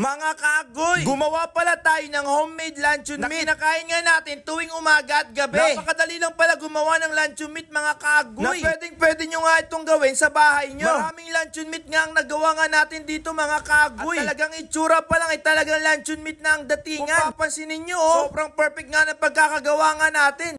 Mga kaagoy, gumawa pala tayo ng homemade luncheon meat na kinakain nga natin tuwing umaga at gabi. Napakadali lang pala gumawa ng luncheon meat, mga kaagoy, na pwede nyo nga itong gawin sa bahay nyo. Maraming luncheon meat nga ang nagawa nga natin dito, mga kaagoy. At talagang itsura pa lang ay talagang luncheon meat na ang datingan. Kung papansinin nyo, sobrang perfect nga ng pagkakagawa nga natin.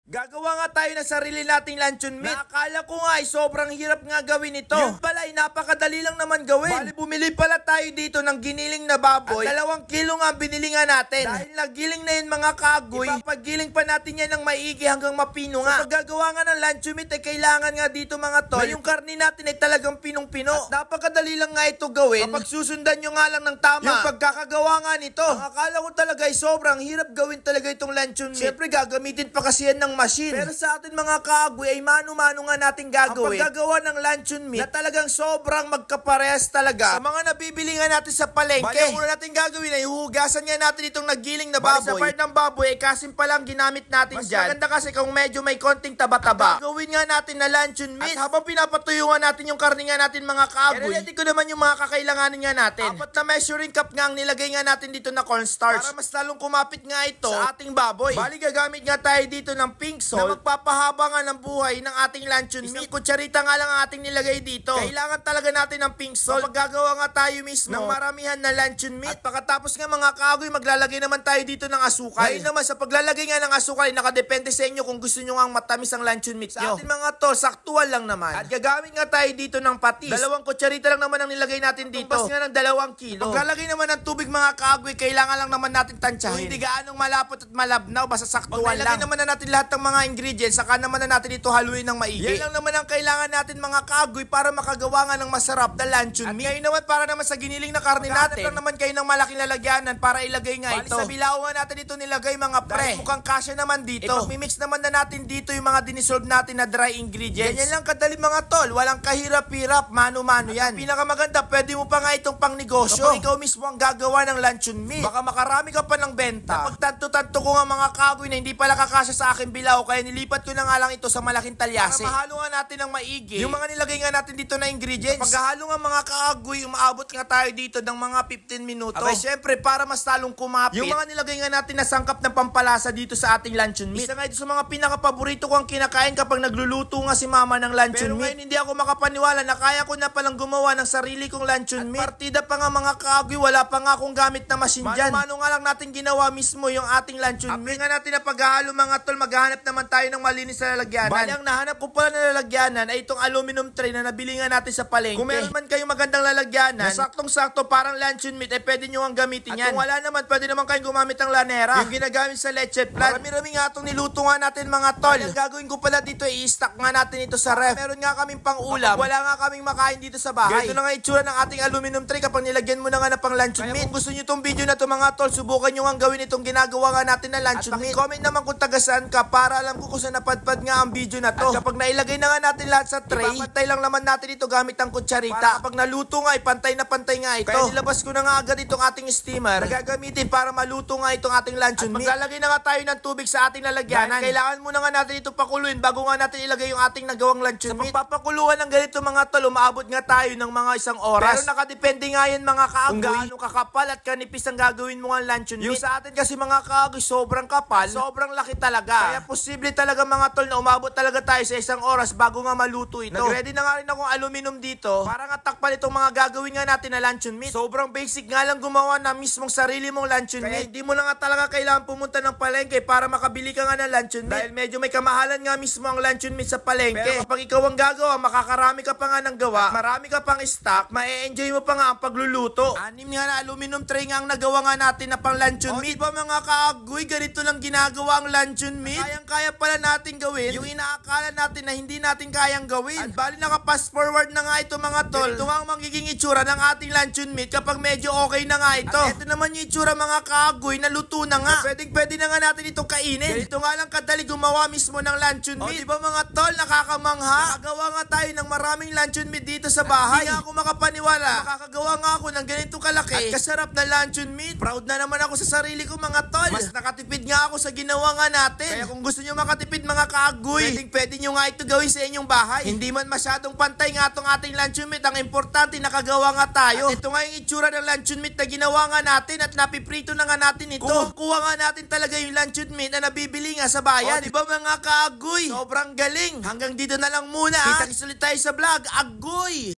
Gagawa nga tayo ng sarili nating luncheon meat. Akala ko nga ay sobrang hirap nga gawin ito. Yun pala ay napakadali lang naman gawin. Bali, bumili pala tayo dito ng giniling na baboy. At 2 kilo nga binili nga natin. Dahil nagiling na yun, mga kaagoy, ipapagiling pa natin yan ng maigi hanggang mapino nga. Sa paggagawa nga ng luncheon meat ay kailangan nga dito, mga tol, na yung karne natin ay talagang pinong-pino. At napakadali lang nga ito gawin kapag susundan nyo nga lang ng tama yung pagkakagawa nga nito. Ang akala ko talaga ay sobrang hirap gawin talaga itong luncheon meat. Siyempre gagamitin pa kasi yan ng machine. Pero sa atin, mga kaagoy, ay mano-mano nga nating gagawin ang paggagawa ng luncheon meat na talagang sobrang magkaparehas talaga sa mga nabibili nga natin sa palengke. Bali, ang una natin gagawin ay hugasan nga natin itong nagiling na baboy. Sa part ng baboy ay kasim pa lang ginamit natin dyan. Mas maganda kasi kung medyo may konting taba-taba. Gagawin nga natin na luncheon meat. At habang pinapatuyo nga natin yung karne nga natin, mga kaagoy, ready ko naman yung mga kakailanganin nga natin. 4 na measuring cup nga ang nilagay nga natin dito na cornstarch para mas lalong kumapit nga ito sa ating baboy. Bali, gagamit nga tayo dito ng pink salt na magpapahaba nga ng buhay ng ating luncheon meat. Isang kutsarita nga lang ang ating nilagay dito. Kailangan talaga natin ng pink salt kapag gagawa nga tayo mismo ng maramihan na luncheon meat. At pagkatapos nga, mga kaagoy, maglalagay naman tayo dito ng asukal. Ngayon naman, sa paglalagay nga ng asukal, nakadepende sa inyo kung gusto nyo nga matamis ang luncheon meat nyo. Sa atin, mga tol, saktual lang naman. At gagamit nga tayo dito ng patis. 2 kutsarita lang naman ang nilagay natin dito. Tumbas nga ng 2 kilo. Paglalagay naman ng tubig, mga kaagoy, kailangan lang naman natin tansyahin. Hindi gaanong malapot at malabnaw, basta saktual lang. Paglalagay naman na natin lahat ng mga ingredients, saka naman na natin ito haluin ng maigi. Yan lang naman ang kailangan natin, mga kaagoy, para makagawa nga ng masarap na luncheon meat. At ngayon naman, para naman sa giniling na karne natin, lang naman kayo ng malaking lalagyanan para ilagay nga ito. Sa bilao nga natin ito nilagay, mga pre. Mukhang kasya naman dito. Ipag-mix naman na natin dito yung mga dinisolve natin na dry ingredients. Ganyan lang kadali, mga tol. Walang kahirap-hirap, mano-mano yan. At pinakamaganda, pwede mo pa nga itong pang negosyo. Kapag ikaw mismo ang gagawa ng luncheon meat, baka makarami ka pa ng benta. Kapag tanto-tanto ko nga, mga kaagoy, na hindi pala kakasya sa akin bilao, kaya nilipat ko na nga lang ito sa malaking talyase. Para mahalo nga natin ng maigi yung mga nilagay nga natin dito na ingredients. Kapag halo nga, mga kaagoy, umaabot nga tayo dito ng mga 15 minuto. Abay, syempre, para mas talong kumapit yung mga nilagay nga natin na sangkap ng pampalasa dito sa ating luncheon meat. Isa nga ito sa mga pinaka-paborito ko ang kinakain kapag nagluluto nga si mama ng luncheon meat. Pero ngayon, hindi ako makapaniwala na kaya ko na palang gumawa ng sarili kong luncheon meat. At partida pa nga, mga kaagoy, wala pa nga akong gamit na machine dyan. Mano nga lang natin ginawa mismo yung ating luncheon meat. Nga natin na paghahalo, mga tol, maghahanap naman tayo ng malinis na lalagyanan. Bali, ang nahanap ko pala na lalagyanan ay itong aluminum tray na nabili nga natin sa palengke. Kung meron man kayong magandang lalagyanan, saktong-sakto parang luncheon meat, pwede nyo ang gamitin yan. At kung wala naman, pwede naman kayong gumamit ng lanera, yung ginagamit sa leche plan. Marami-rami nga itong niluto nga natin, mga tol. Ang gagawin ko pala dito, i-stock nga natin ito sa ref. Meron nga kaming pang ulam, wala nga kaming makain dito sa bahay. Ganito na nga itsura ng ating aluminum tray kapag nilagyan mo na nga na pang luncheon meat. Kung gusto nyo itong video na to, mga tol, subukan nyo nga gawin itong ginagawa nga natin na luncheon meat. Comment naman kung taga-saan ka para alam ko kung saan napadpad nga ang video na to. At kapag nailagay na nga natin lahat sa tray, ipapantay lang naman natin ito gamit ang kutsarita. Kapag naluto nga, pantay na pantay nga ito. Kaya nilabas ko na nga agad itong ating steamer na gagamitin para maluto nga itong ating luncheon meat. At maglalagay na nga tayo ng tubig sa ating lalagyanan. Kailangan muna nga natin ito pakuluin bago nga natin ilagay yung ating nagawang luncheon meat. Sa pagpapakuluan ng ganito, mga tol, umaabot nga tayo ng mga 1 oras. Pero nakadepende nga yan, mga kaagoy, kung gaano kakapal at kanipis ang gagawin mo nga luncheon meat. Yung sa atin kasi, mga kaagoy, sobrang kapal, sobrang laki talaga. Kaya posible talaga, mga tol, na umabot talaga tayo sa 1 oras bago nga maluto ito. Nag-ready na nga rin akong aluminum dito para nga takpan itong mga gagawin nga natin na luncheon meat. Sobrang basic nga lang gumawa na mismong sarili mong luncheon meat. Kaya hindi mo na nga talaga kailangan pumunta ng palengke para makabili ka nga ng luncheon meat. Dahil medyo may kamahalan nga mismo ang luncheon meat sa palengke. Pero kapag ikaw ang gagawa, makakarami ka pa nga ng gawa, marami ka pang stock, ma-enjoy mo pa nga ang pagluluto. 6 nga na aluminum tray nga ang nagawa nga natin na pang luncheon meat. Diba, mga kaagoy, ganito lang ginagawa ang luncheon meat? Kayang-kaya pala natin gawin yung inaakala natin na hindi natin kayang gawin. At bali, naka-fast forward na nga ito, mga tol. Ito nga ang magiging itsura ng ating luncheon meat kapag medyo okay na nga ito. At ito naman yung itsura, mga kaagoy, na luto na nga. Pwede na nga natin itong kainin. Ito nga lang kadali gumawa mismo ng luncheon meat. Diba, mga tol, nakakamangha? Nakagawa nga tayo ng maraming luncheon meat dito sa bahay. Hindi nga ako makapaniwala. Makakagawa nga ako ng ganito kalaki at kasarap na luncheon meat. Proud na naman ako sa sarili ko, mga tol. Mas nakatipid nga ako sa ginawa nga natin. Kaya kung gusto nyo makatipid mga kaagoy, pwede nyo nga ito gawin sa inyong bahay. Hindi man masyadong pantay nga itong ating luncheon meat. Ang importante, nakagawa nga tayo. At ito nga yung itsura ng luncheon meat na ginawa nga natin at napiprito na nga natin ito. Kuha nga natin talaga yung luncheon meat na nabibili nga sa bayan. Diba mga kaagoy? Sobrang galing. Hanggang dito na lang muna. Kita-kits ulit tayo sa vlog. Agoy!